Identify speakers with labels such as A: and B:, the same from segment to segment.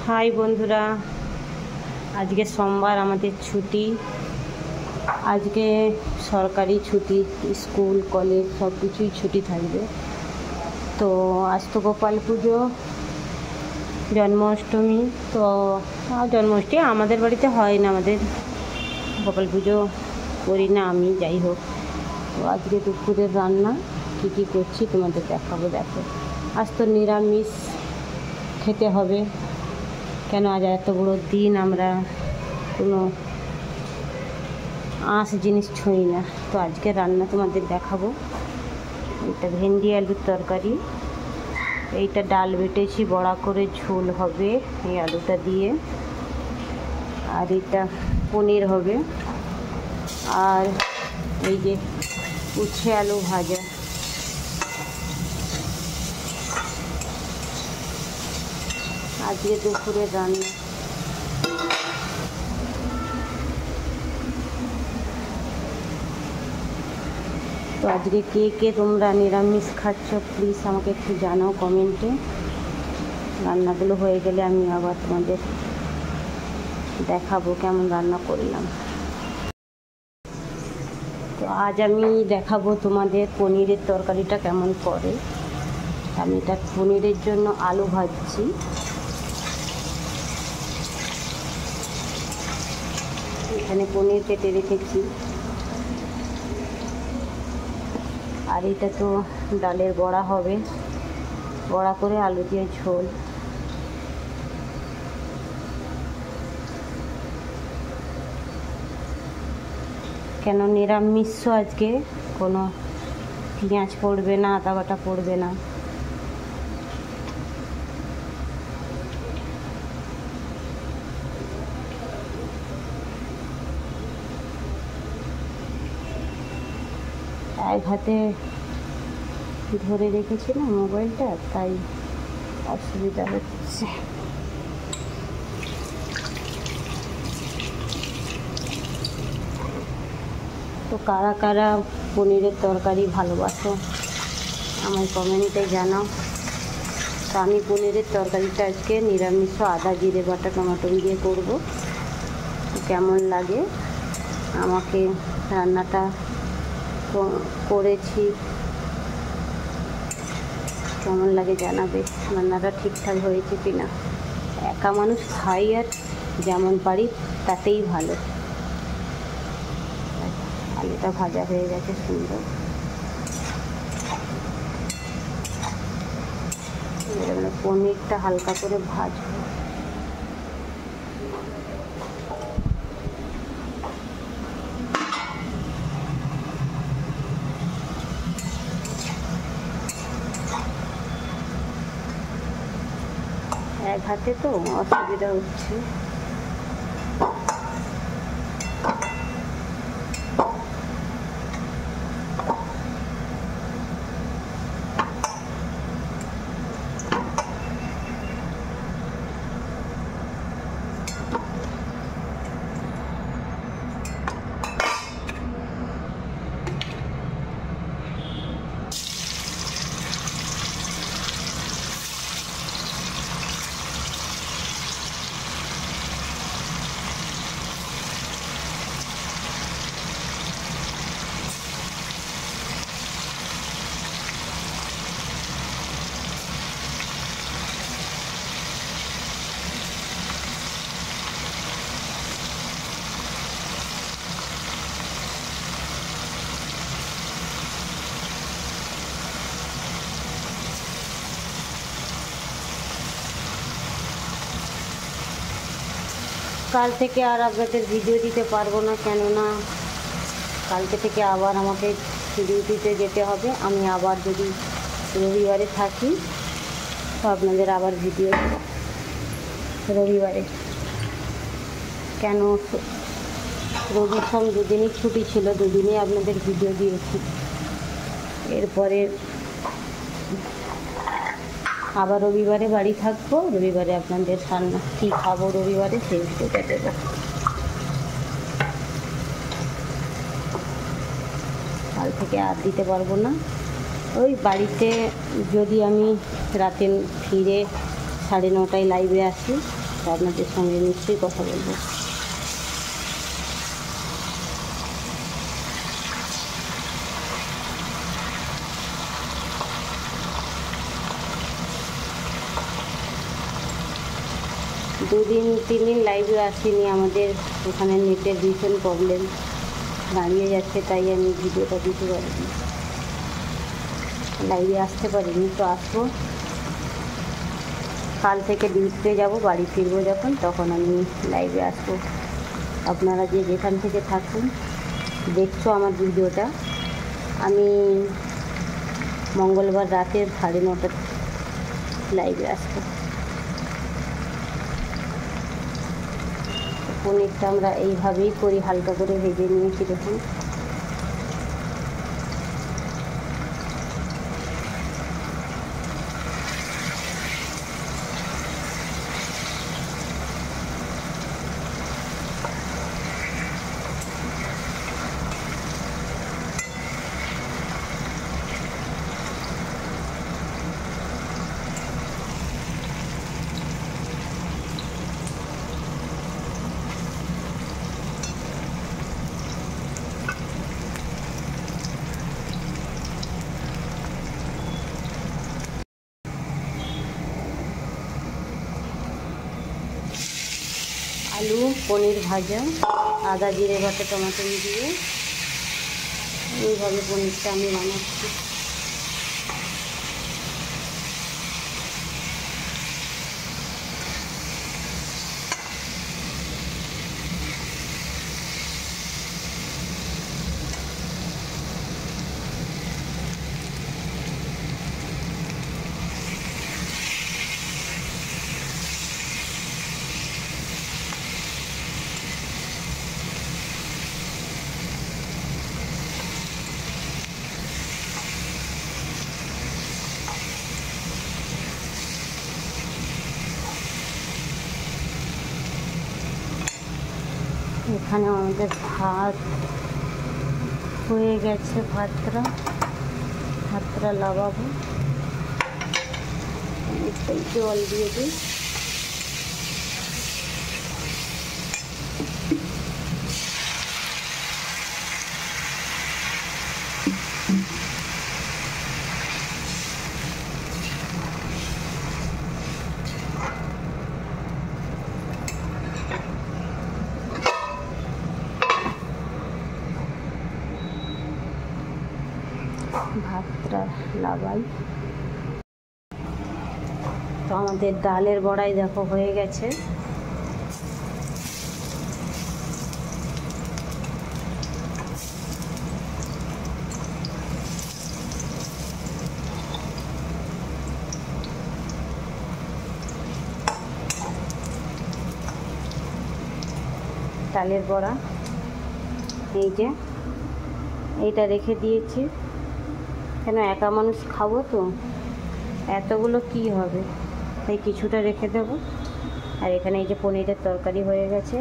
A: High বন্ধুরা, আজকে সোমবার আমাদের ছুটি। আজকে সরকারি ছুটি, স্কুল কলেজ সব কিছুই ছুটি থাকবে। তো আজ তো গোপাল পুজো, জন্মাষ্টমী। তো জন্মাষ্টমী আমাদের বাড়িতে হয় না, আমাদের গোপাল পুজো করি না আমি, যাই হোক। তো আজকে দুপুরের রান্না কী কী করছি তোমাদের দেখাবো। দেখো, আজ তো নিরামিষ খেতে হবে, কেন আজ এত বড়ো দিন আমরা কোনো আঁশ জিনিস ছুঁই না। তো আজকে রান্না তোমাদের দেখাবো। এটা ভেন্ডি আলুর তরকারি, এইটা ডাল বেটেছি, বড়া করে ঝোল হবে এই আলুটা দিয়ে, আর এটা পনির হবে, আর এই যে উচ্ছে আলু ভাজা। আজকে দুপুরের রান্না। তো আজকে কে কে তোমরা নিরামিষ খাচ্ছ প্লিজ আমাকে একটু জানাও কমেন্টে। রান্নাগুলো হয়ে গেলে আমি আবার তোমাদের দেখাবো কেমন রান্না করলাম। তো আজ আমি দেখাবো তোমাদের পনিরের তরকারিটা কেমন করে। আমি এটা পনিরের জন্য আলু ভাজছি। এখানে পনির কেটে রেখেছি, আর এটা তো ডালের বড়া হবে, বড়া করে আলু দিয়ে ঝোল। কেন নিরামিষ আজকে, কোনো পেঁয়াজ পড়বে না, আদা বাটা পড়বে না। এক হাতে ধরে রেখেছি না মোবাইলটা, তাই অসুবিধা হচ্ছে। তো কারা কারা পনিরের তরকারি ভালোবাসো আমার কমেন্টে জানাও। তো আমি পনিরের তরকারিটা আজকে নিরামিষ আদা জিরে বাটা টমেটো দিয়ে করবো। কেমন লাগে আমাকে রান্নাটা করেছি, কেমন লাগে জানাবে। রান্নাটা ঠিকঠাক হয়েছে কি না। একা মানুষ খাই, আর যেমন পারি তাতেই ভালো। আলুটা ভাজা হয়ে গেছে সুন্দর। এবার পনিরটা হালকা করে ভাজবো। এক হাতে তো অসুবিধা হচ্ছে। কাল থেকে আর আপনাদের ভিডিও দিতে পারবো না, কেননা কালকে থেকে আবার আমাকে ডিউটিতে যেতে হবে। আমি আবার যদি রবিবারে থাকি তো আপনাদের আবার ভিডিও রবিবারে। কেন রবি সোম দুদিনই ছুটি ছিল, দুদিনই আপনাদের ভিডিও দিয়েছি। এরপরে আবার রবিবারে বাড়ি থাকবো, রবিবারে আপনাদের রান্না কী খাবো রবিবারে সেই ভিডিওটা দেবো। কাল থেকে আর দিতে পারবো না। ওই বাড়িতে যদি আমি রাতে ফিরে 9:30 লাইভে আসি, তো আপনাদের সঙ্গে নিশ্চয়ই কথা বলবো। দুদিন 3 দিন লাইভে আসিনি, আমাদের ওখানে নেটের ভীষণ প্রবলেম, দাঁড়িয়ে যাচ্ছে, তাই আমি ভিডিওটা দিতে পারিনি, লাইভে আসতে পারিনি। তো আসবো, কাল থেকে ডিউটিতে যাব, বাড়ি ফিরবো যখন, তখন আমি লাইভে আসবো। আপনারা যে যেখান থেকে থাকুন দেখছো আমার ভিডিওটা, আমি মঙ্গলবার রাতে 9:30 লাইভে আসবো। পনিরটা আমরা এইভাবেই করি, হালকা করে ভেজে নিয়েছি দেখুন। আলু, পনির ভাজা, আদা জিরে বাটা, টমেটো দিয়ে এইভাবে পনিরটা আমি বানাচ্ছি। এখানে আমাদের ভাত হয়ে গেছে, ভাতটা লাগাবো, একটু জল দিয়ে দিই। ভাতটা লাগাই। তো আমাদের ডালের বড়াই দেখো হয়ে গেছে। ডালের বড়া এই যে এইটা রেখে দিয়েছি, কেন একা মানুষ খাবো তো, এতগুলো কি হবে, তাই কিছুটা রেখে দেবো। আর এখানে এই যে পনিরের তরকারি হয়ে গেছে,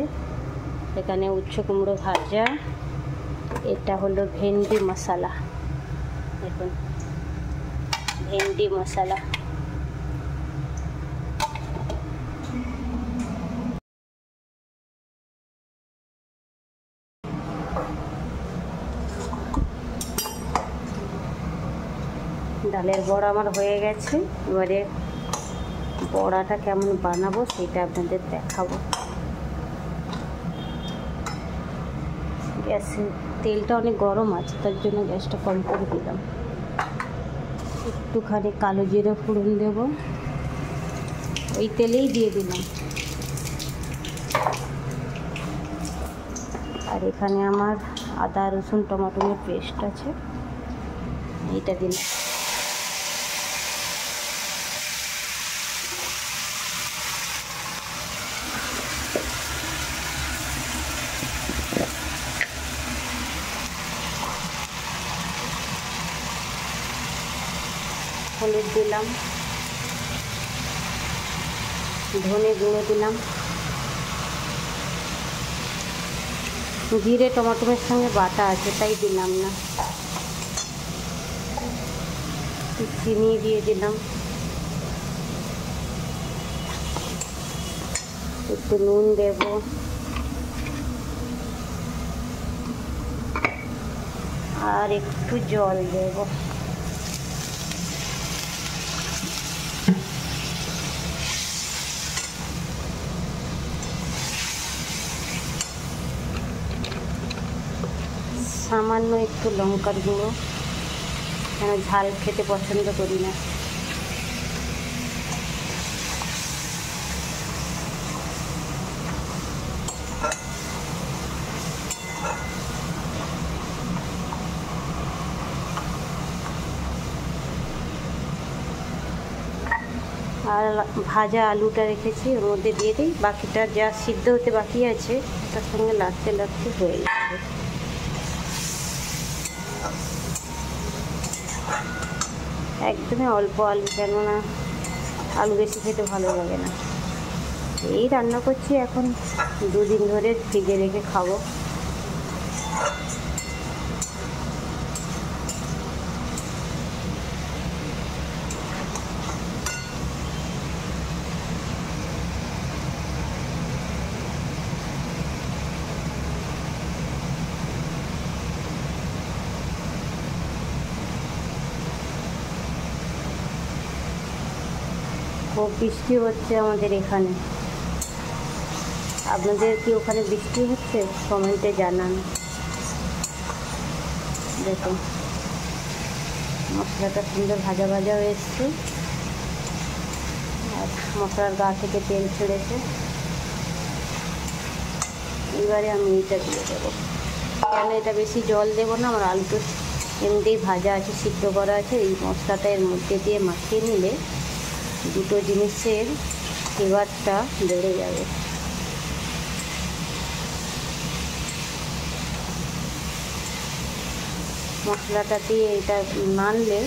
A: এখানে উচ্ছে কুমড়ো ভাজা, এটা হলো ভেন্ডি মশলা, দেখুন ভেন্ডি মশলা। ডালের বড়া আমার হয়ে গেছে, এবারে বড়াটা কেমন বানাবো সেটা আপনাদের দেখাবো। গ্যাসে তেলটা অনেক গরম আছে, তার জন্য গ্যাসটা কম করে দিলাম। একটুখানি কালো জিরে ফোড়ন দেব, ওই তেলেই দিয়ে দিলাম। আর এখানে আমার আদা রসুন টমেটোর পেস্ট আছে, এইটা দিলাম। হলুদ দিলাম, ধনে গুঁড়ো দিলাম, জিরে টমেটোর সঙ্গে বাটা আছে তাই দিলাম না, চিনি দিয়ে দিলাম। একটু নুন দেব, আর একটু জল দেব। সামান্য একটু লঙ্কার গুঁড়ো, কেন ঝাল খেতে পছন্দ করি না। আর ভাজা আলুটা রেখেছি ওর মধ্যে দিয়ে দিই, বাকিটা যা সিদ্ধ হতে বাকি আছে তার সঙ্গে লাগতে লাগতে হয়ে যাবে। একদমই অল্প আলু, কেননা আলু বেশি খেতে ভালো লাগে না। এই রান্না করছি এখন, 2 দিন ধরে ফ্রিজে রেখে খাবো। খুব বৃষ্টি হচ্ছে আমাদের এখানে। আপনাদের কি ওখানে বৃষ্টি হচ্ছে? কমেন্টে জানান। দেখুন মশলাটা সুন্দর ভাজা ভাজা হয়ে এসছে, আর মশলার গা থেকে তেল ছেড়েছে। এবারে আমি এটা দিয়ে দেবো, কেন এটা বেশি জল দেবো না, আমার আলু তো এমনিতেই ভাজা আছে, সিদ্ধ করা আছে। এই মশলাটা এর মধ্যে দিয়ে মাখিয়ে নিলে দুটো জিনিসের ফ্লেভারটা বেড়ে যাবে। মশলাটা দিয়ে এটা নাড়লে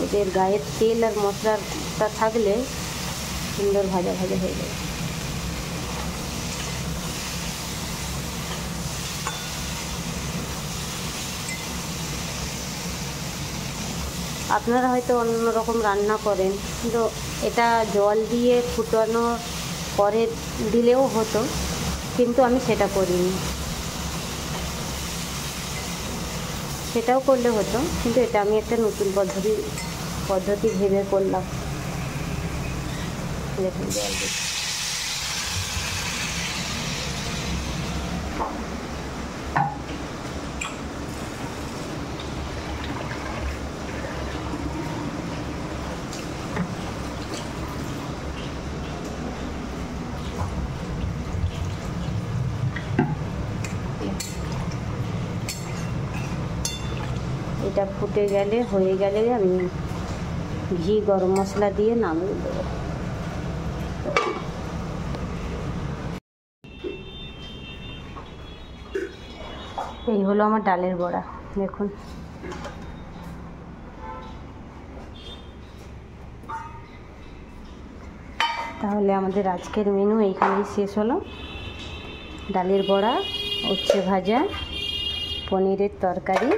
A: ওদের গায়ের তেল আর মশলাটা থাকলে সুন্দর ভাজা ভাজা হয়ে যাবে। আপনারা হয়তো অন্য রকম রান্না করেন, কিন্তু এটা জল দিয়ে ফুটানো পরে দিলেও হতো, কিন্তু আমি সেটা করিনি। সেটাও করলে হতো, কিন্তু এটা আমি একটা নতুন পদ্ধতি ভেবে করলাম। দেখুন জল দিচ্ছি। এটা ফুটে গেলে হয়ে গেলে আমি ঘি গরম মশলা দিয়ে নামিয়ে দেবো। এই হলো আমার ডালের বড়া, দেখুন। তাহলে আমাদের আজকের মেনু এইখানেই শেষ হলো। ডালের বড়া, উচ্ছে ভাজা, পনিরের তরকারি।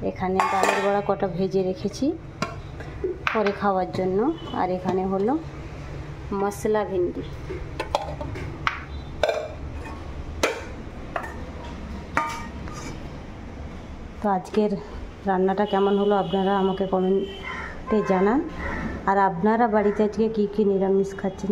A: এখানে ডালের বড়া কটা ভেজে রেখেছি পরে খাওয়ার জন্য, আর এখানে হলো মশলা ভেন্ডি। তো আজকের রান্নাটা কেমন হলো আপনারা আমাকে কমেন্টে জানান। আর আপনারা বাড়িতে আজকে কী কী নিরামিষ খাচ্ছেন